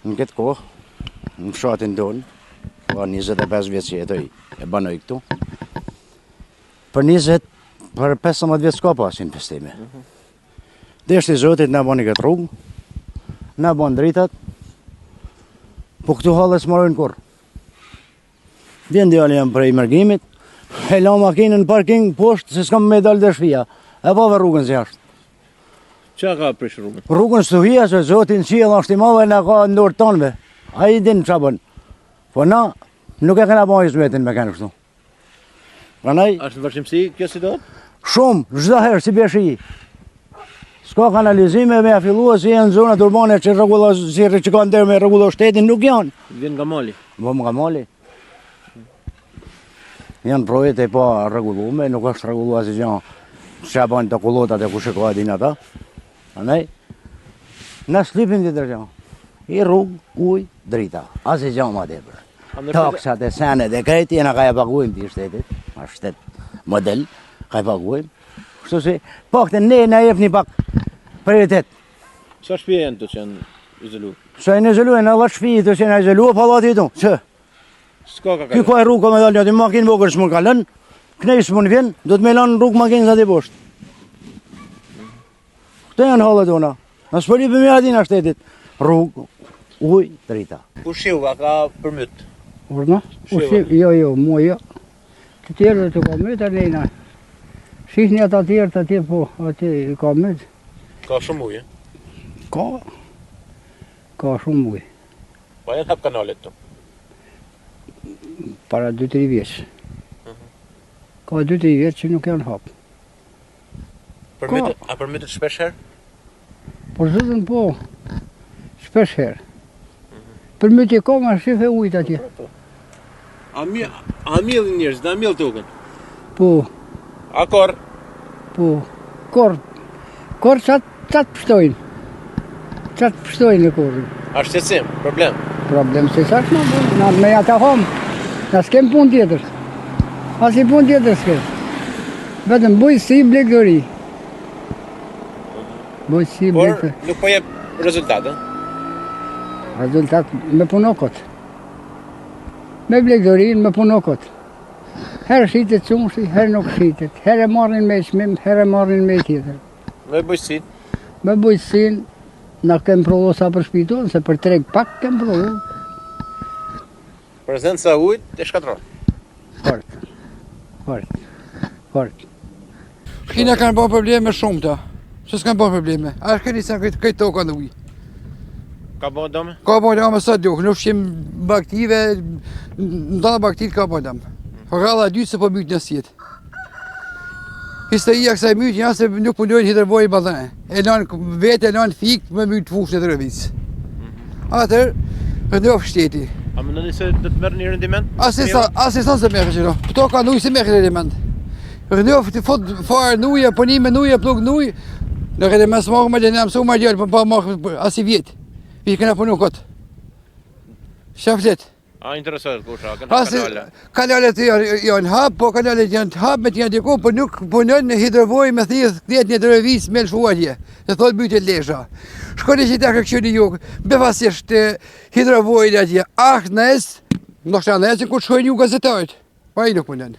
Në këtë kohë, në fshatin tonë, ka 25 vjeç që jetoj e banoj këtu. Për 15 vjeç ka pas investime. Deshti Zotit na bani këtë rrugë, na ban dritat, po këtu halë s'marrojnë kurrë. Vjen djali jam prej mërgimit, e la makinën në parking poshtë se s'kam me dalë dëshvija, e pave rrugën si jashtë. Qa ka prish rrugën? Rrugën stuhia se Zotin qiell është i madh e na ka në dorë tonëve. Ai din ç'a bën. Po na nuk e kena bën vetin me kanë kështu. Prandaj Është në vazhdimsi kjo situatë? shumë çdo herë si beshi. S'ka kanalizime me filluar si janë zonat urbane që rregulla si që kanë der me rregullo shtetin nuk janë. Vjen nga mali. Po nga mali. Janë projekte pa rregullume, nuk është rregulluar si gjë. Ç'a bën të kullotat e kush e ka din ata. Andaj, na slipim të dërgjama. I rrugë, ujë, drita. Asë gjë ma tepër. Taksat e senet e krejt, jena ka e paguim të i shtetit. A shtet model, ka e paguim. Kështu si, pak të ne na jep një pak prioritet. Sa shtëpia janë të që janë izolu? Sa janë izolu, e në 10 shtëpi të që janë izolu, pallati tu. Që? S'ka ka Ky ka e rrugë, ka me dalë një makinë vogël s'mund kalën, knej s'mund vjen, do të me lanë rrugë makinë zati poshtë. Këto janë hallet tona. Na s'polipim ja atin a shtetit. Rrugë, ujë, drita. Pushiu, a ka përmyt? Urna? Jo, mu jo. Të tjerë të ka myt, alejna. Shihni ata tjerë të atje, po, atje ka myt. Ka shumë ujë? Ka shumë ujë. Pa janë hap kanalet të? Para 2-3 vjeç. Ka 2-3 vjeç që nuk janë hap. A përmytet shpesh herë? Por zotën po, shpesh herë. Përmyti ka ma shife ujtë atje. A mill njerëz, a mill tokën? Po, A korr? po, kor qatë pështojnë. Qatë pështojnë e korën. A shqetësim, problem? Problem se sa shma bo, na me ja ta hom, na s'kem pun tjetër. As i pun tjetër s'kem. Vetëm buj si blegdori. Buj si Por blegdori. nuk po jep rezultate. Rezultat me punokot. Me blegdorin me punokot. Herë shitet qumshi, herë nuk shitet. Herë marrin me çmim, herë marrin me tjetër. Me bujqësit. Me bujqësin, na kem provu sa për shpiton, se për treg pak kem provu. Prezenca ujt e shkatron. Fort. Kina kanë bërë probleme shumë ta. Se s'kanë bërë probleme. A shkeni se këtë toka në ujë. Ka bërë dome? Ka bërë dome sa duh, nuk shqim baktive, nda baktivë ka bërë dome. Ralla 2 se po mytë nësjet. Historia kësaj mytë janë se nuk punojnë hidrëvoj i badhane. Vetë e lanë fikë me mytë fushë në të rëvicë. Atër, rëndof shteti. A më nëni se do të merë një rendiment? Asi sa se merë qëro. Këto ka nuj se merë rendiment. Rëndof të fot farë nuja, punime nuja, pluk nuj. Në këtë mes marrë me dhe në mësu ma djallë, pa marrë asi vjetë. Vi këna punu këtë. Shaflet. A interesohet kusha, kanale? Kanalet janë hap, po kanalet janë hap me të janë diku, po nuk punon në hidrovoj me thjesht 10 një drevis me lëshuarje. Dhe thot bytet lesha. Shkoni që ta këqyri ju, befasisht hidrovojnë atje. Nështë nështë ku të shkojnë ju gazetarët. Pa i nuk punon.